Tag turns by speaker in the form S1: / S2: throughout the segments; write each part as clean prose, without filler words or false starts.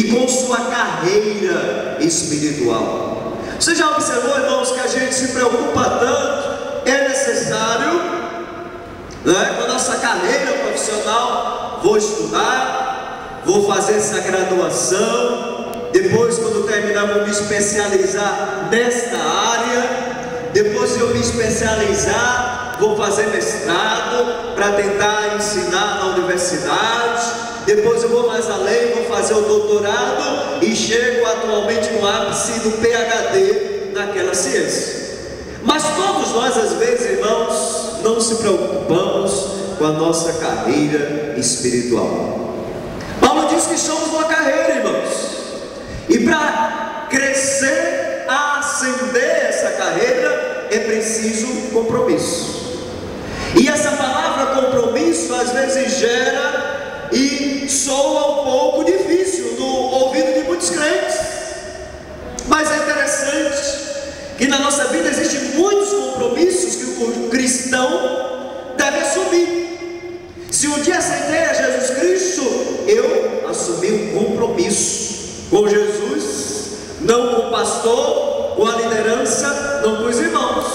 S1: e com sua carreira espiritual. Você já observou, irmãos, que a gente se preocupa tanto? É necessário, né, com a nossa carreira profissional. Vou estudar, vou fazer essa graduação, depois, quando terminar, vou me especializar nesta área. Depois de eu me especializar, vou fazer mestrado para tentar ensinar na universidade. Depois eu vou mais além, vou fazer o doutorado e chego atualmente no ápice do PhD naquela ciência. Mas todos nós, às vezes, irmãos, não se preocupamos com a nossa carreira espiritual. Paulo diz que estamos numa carreira, irmãos, e para crescer, ascender essa carreira, é preciso compromisso. E essa palavra compromisso às vezes gera e soa um pouco difícil no ouvido de muitos crentes. Mas é interessante que na nossa vida existem muitos compromissos que o cristão deve assumir. Se um dia aceitei a Jesus Cristo, eu assumi um compromisso com Jesus, não com o pastor, com a liderança, não com os irmãos.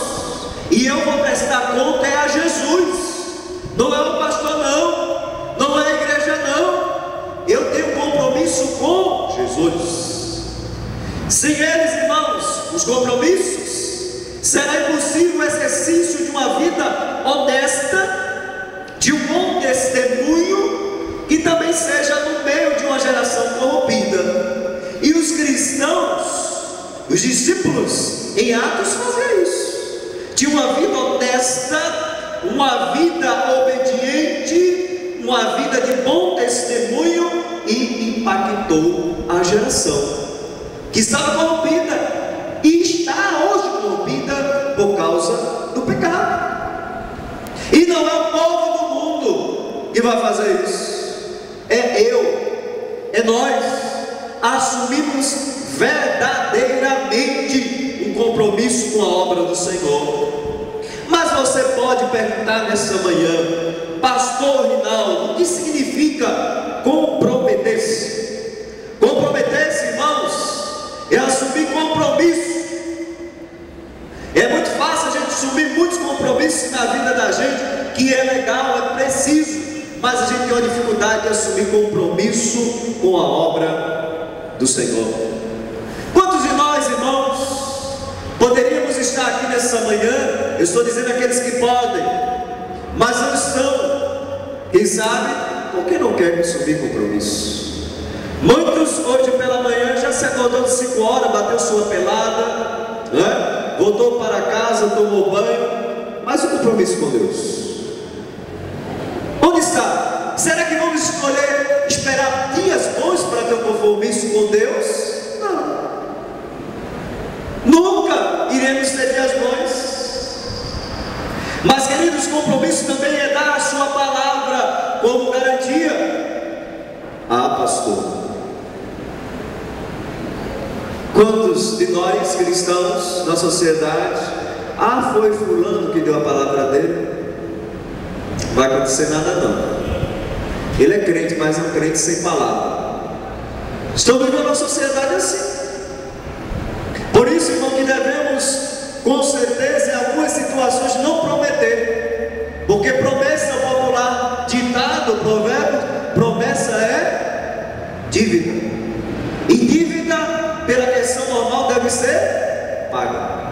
S1: E eu vou prestar conta a Jesus, não é o pastor não, não é a igreja não. Eu tenho compromisso com Jesus. Sem eles, irmãos, os compromissos, será impossível o exercício de uma vida honesta, de um bom testemunho, que também seja no meio de uma geração corrompida. E os cristãos, os discípulos em Atos faziam isso. Tinha uma vida honesta, uma vida obediente, uma vida de bom testemunho, e impactou a geração que estava corrompida e está hoje corrompida por causa do pecado. E não é o povo do mundo que vai fazer isso, é eu, é nós. Assumimos verdadeiramente um compromisso com a obra do Senhor. Mas você pode perguntar nessa manhã: pastor Rinaldo, o que significa comprometer-se? Comprometer-se, irmãos, é assumir compromisso. É muito fácil a gente assumir muitos compromissos na vida da gente, que é legal, é preciso, mas a gente tem uma dificuldade de assumir compromisso com a obra do Senhor. Quantos de nós, irmãos, poderíamos estar aqui nessa manhã? Eu estou dizendo aqueles que podem, mas não estão. Quem sabe porque não querem assumir compromisso. Muitos hoje pela manhã já se acordou de 5 horas, bateu sua pelada, né? Voltou para casa, tomou banho, mas o compromisso com Deus onde está? Será que vamos escolher esperar dias bons para ter um compromisso com Deus? Não. Nunca iremos ter dias bons. Mas, queridos, compromisso também é dar a sua palavra como garantia. Ah, pastor, quantos de nós cristãos na sociedade, foi fulano que deu a palavra dele? Não vai acontecer nada não. Ele é crente, mas é um crente sem palavra. Estamos vivendo uma sociedade assim. Por isso, irmão, que devemos, com certeza, em algumas situações, não prometer. Porque promessa popular, ditado, provérbio, promessa é dívida. E dívida, pela questão normal, deve ser paga.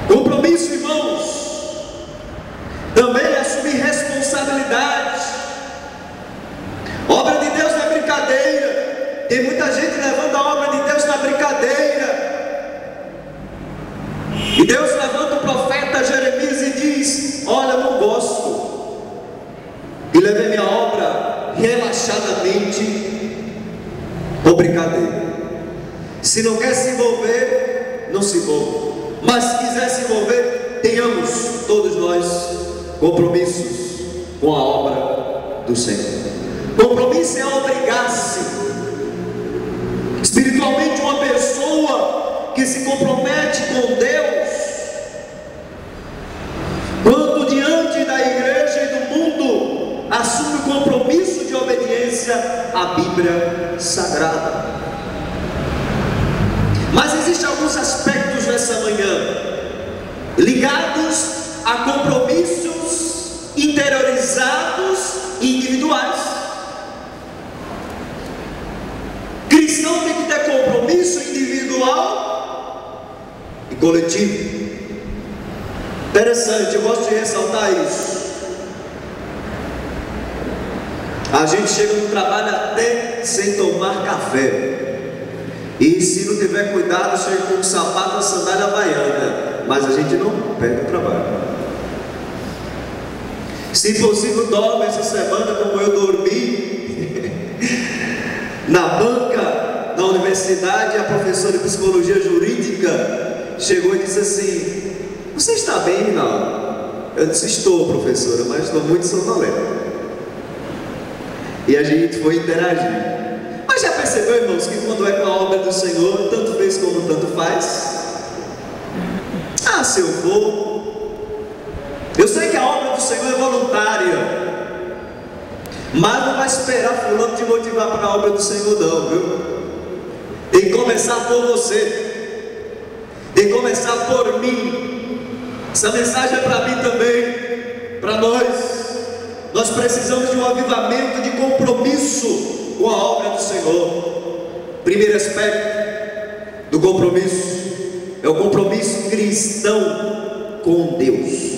S1: Compromisso, irmãos, também é assumir responsabilidade. Obra de Deus não é brincadeira. Tem muita gente levando a obra de Deus na brincadeira. E Deus levanta o profeta Jeremias e diz: olha, eu não gosto. E levei minha obra relaxadamente por brincadeira. Se não quer se envolver, não se envolva. Mas se quiser se envolver, tenhamos todos nós compromissos com a obra do Senhor. Compromisso é obrigar-se. Espiritualmente, uma pessoa que se compromete com Deus, quando diante da igreja e do mundo, assume o compromisso de obediência à Bíblia Sagrada. alguns aspectos nessa manhã, ligados a compromissos interiorizados e individuais. Cristão tem que ter compromisso individual e coletivo. Interessante, eu gosto de ressaltar isso. A gente chega no trabalho até sem tomar café. E se não tiver cuidado, chega com um sapato, uma sandália havaiana. Mas a gente não perde o trabalho. Se possível, dorme essa semana como eu dormi na banca da universidade. A professora de psicologia jurídica chegou e disse assim: você está bem, Rinaldo? Eu disse: estou, professora, mas estou muito sonolento. E a gente foi interagir. Mas já percebeu, irmãos, que quando é com a obra do Senhor, tanto fez como tanto faz? Ah, se eu vou. Eu sei que a obra do Senhor é voluntária, mas não vai esperar fulano te motivar para a obra do Senhor não, viu? Tem que começar por você. Tem que começar por mim. Essa mensagem é para mim também, para nós. Nós precisamos de um avivamento de compromisso com a obra do Senhor. Primeiro aspecto do compromisso é o compromisso cristão com Deus.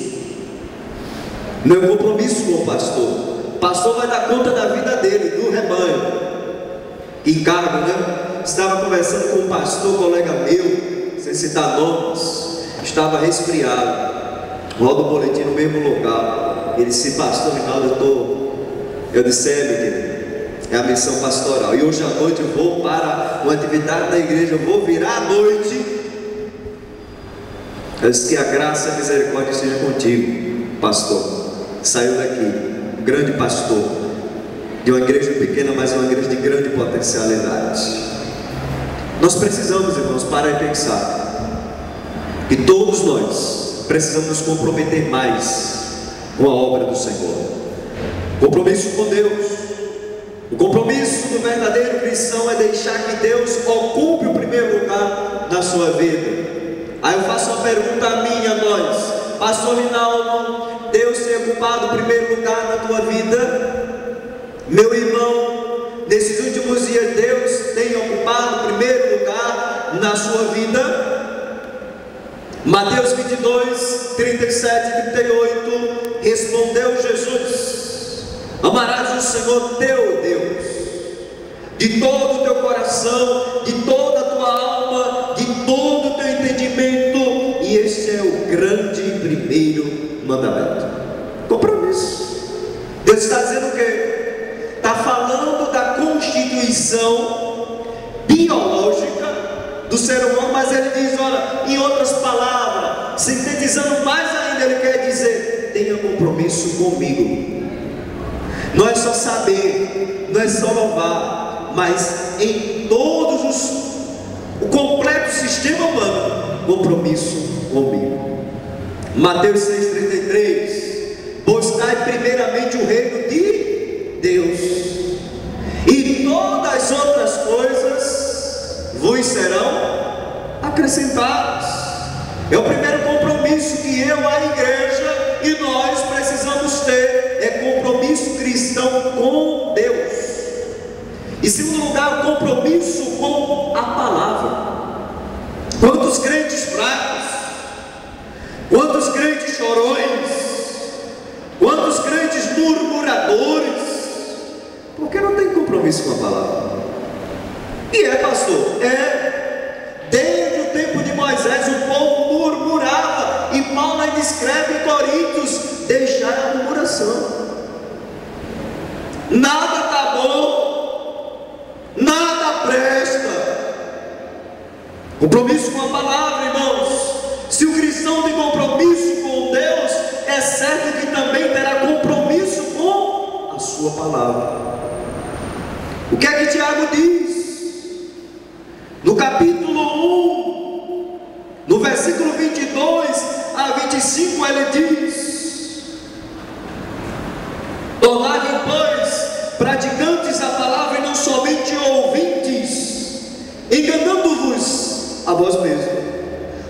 S1: Não é um compromisso com o pastor. O pastor vai dar conta da vida dele, do rebanho. Encargo, né? Estava conversando com um pastor, colega meu, sem citar nomes, estava resfriado. Roda o boletim no mesmo local. Ele disse: pastor Rinaldo, eu disse: meu querido, é a missão pastoral. E hoje à noite eu vou para uma atividade da igreja, eu vou virar à noite. Eu disse: que a graça e a misericórdia esteja contigo, pastor. Saiu daqui, um grande pastor, de uma igreja pequena, mas uma igreja de grande potencialidade. Nós precisamos, irmãos, parar e pensar que todos nós precisamos nos comprometer mais com a obra do Senhor. Compromisso com Deus. O compromisso do verdadeiro cristão é deixar que Deus ocupe o primeiro lugar na sua vida. Aí eu faço uma pergunta a mim e a nós: pastor Rinaldo, Deus tem ocupado o primeiro lugar na tua vida? Meu irmão, nesses últimos dias Deus tem ocupado o primeiro lugar na sua vida? Mateus 22, 37 e 38, respondeu Jesus: amarás o Senhor teu Deus de todo o teu coração, de toda a tua alma, de todo o teu entendimento, e este é o grande e primeiro mandamento. Compromisso. Deus está dizendo o quê? Está falando da constituição biológica do ser humano, mas ele diz, olha, em outras palavras, sintetizando mais ainda, ele quer dizer: tenha compromisso comigo. Não é só saber, não é só louvar, mas em todos o completo sistema humano, compromisso comigo. Mateus 6,33: buscai primeiramente o reino de Deus, e todas as outras coisas vos serão acrescentadas. É o primeiro compromisso que eu, a igreja e nós precisamos ter, é compromisso cristão com Deus. Em segundo lugar, o compromisso com a palavra. Quantos crentes fracos, quantos crentes chorões, quantos crentes murmuradores, porque não tem compromisso com a palavra. E pastor, desde o tempo de Moisés o povo murmurava, e Paulo ainda escreve em Coríntios: deixai a murmuração. Nada está bom, nada presta. Compromisso com a palavra, irmãos. Se o cristão tem compromisso com Deus, é certo que também terá compromisso com a sua palavra. O que é que Tiago diz? No capítulo 1, no versículo 22 a 25, ele diz: tornai-vos, pois, praticantes da palavra e não somente ouvintes, enganando-vos a vós mesmos.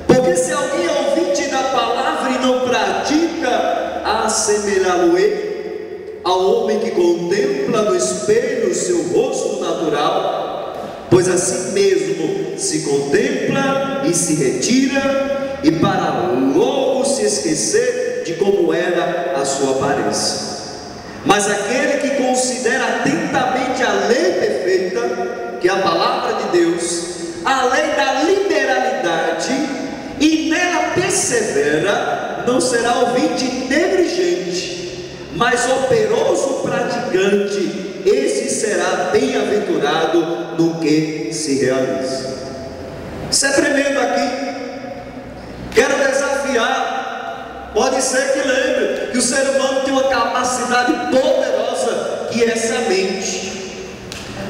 S1: Porque se alguém é ouvinte da palavra e não pratica, assemelhá-lo-ei ao homem que contempla no espelho o seu rosto natural, pois assim mesmo se contempla e se retira, e para logo se esquecer de como era a sua aparência. Mas aquele que considera atentamente a lei perfeita, que é a palavra de Deus, a lei da liberalidade, e nela persevera, não será ouvinte negligente, mas operoso praticante. Esse será bem-aventurado no que se realiza. Isso é tremendo aqui. Quero desafiar. Pode ser que lembre que o ser humano tem uma capacidade poderosa, que é essa mente.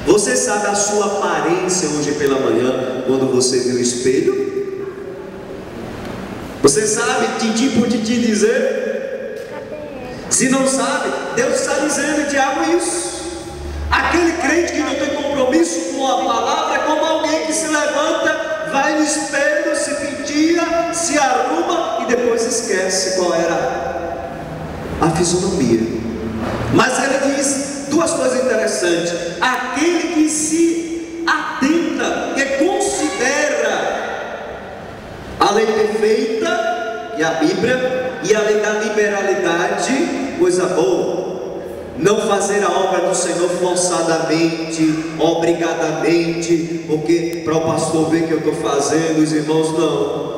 S1: Você sabe a sua aparência hoje pela manhã, quando você viu o espelho? Você sabe, tintim por tintim dizer? Se não sabe, Deus está dizendo, Tiago, isso. Aquele crente que não tem compromisso com a palavra é como alguém que se levanta, vai no espelho, se penteia, se arruma e depois esquece qual era a fisionomia. Mas ele diz duas coisas interessantes: aquele que se atenta, que considera a lei perfeita, e a Bíblia, e a lei da liberalidade, coisa boa. Não fazer a obra do Senhor forçadamente, obrigadamente, porque para o pastor ver que eu estou fazendo, os irmãos não.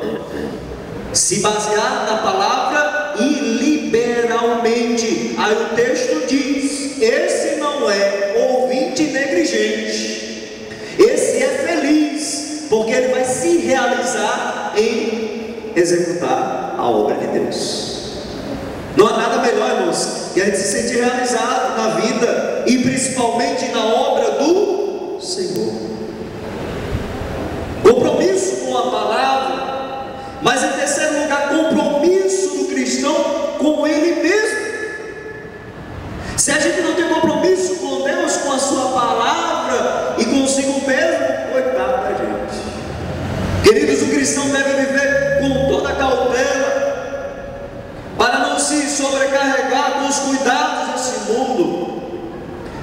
S1: Se basear na palavra e liberalmente. Aí o texto diz: esse não é ouvinte negligente, esse é feliz, porque ele vai se realizar em executar a obra de Deus. Não há nada melhor, irmãos, que a gente se sentir realizado na vida e principalmente na obra do Senhor. Compromisso com a palavra, mas em terceiro lugar, compromisso do cristão com ele mesmo. Se a gente não tem compromisso com Deus, com a sua palavra e consigo mesmo, coitado da gente. Queridos, o cristão deve viver com toda a cautela, para não se sobrecarregar com os cuidados desse mundo.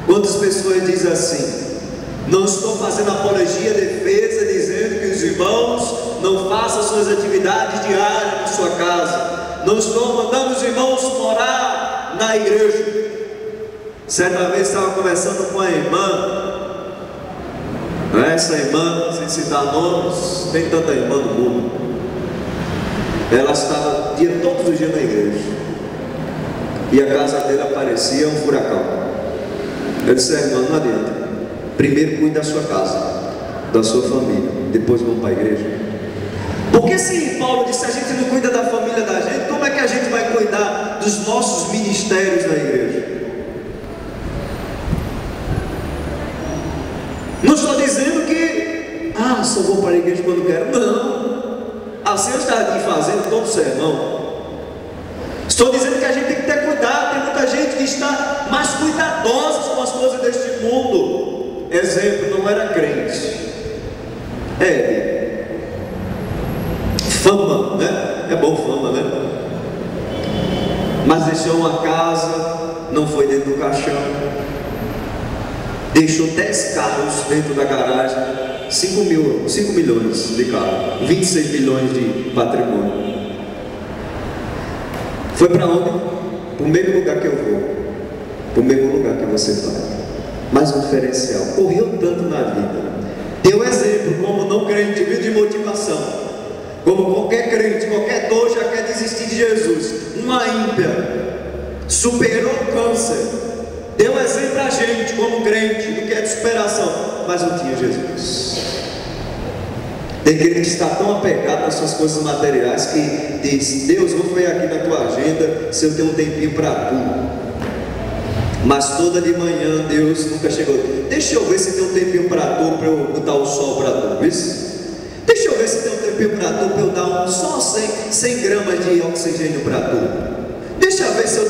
S1: Quantas pessoas dizem assim: não estou fazendo apologia, defesa, dizendo que os irmãos não façam suas atividades diárias na sua casa, não estou mandando os irmãos morar na igreja. Certa vez estava conversando com a irmã, essa irmã, sem citar nomes, tem tanta irmã no mundo. Ela estava todos os dias na igreja, e a casa dela parecia um furacão. Eu disse: irmã, não adianta, primeiro cuide da sua casa, da sua família, depois vamos para a igreja. Porque se Paulo disse: a gente não cuida da família da gente, como é que a gente vai cuidar dos nossos ministérios na igreja? Não estou dizendo que só vou para a igreja quando quero, não. Assim eu estaria fazendo todo o sermão. Estou dizendo que a gente tem que ter cuidado. Tem muita gente que está mais cuidadosa com as coisas deste mundo. Exemplo, não era crente, fama, né? É bom fama, né? Mas deixou uma casa, não foi dentro do caixão, deixou 10 carros dentro da garagem, 5 milhões de carro, 26 milhões de patrimônio. Foi para onde? Para o mesmo lugar que eu vou, para o mesmo lugar que você vai. Mas um diferencial: correu tanto na vida, deu exemplo como não crente, viu, de motivação. Como qualquer crente, qualquer dor já quer desistir de Jesus. Uma ímpia superou o câncer, deu exemplo a gente como crente do que é de superação, mas não tinha Jesus. Tem crente que está tão apegado às suas coisas materiais que diz: Deus, vou ver aqui na tua agenda se eu tenho um tempinho para tu. Mas toda de manhã Deus nunca chegou: deixa eu ver se tem um tempinho para tu, para eu botar o sol para tu. Deixa eu ver se tem um tempinho para tu, para eu dar só 100 gramas de oxigênio para tu. Deixa eu ver se eu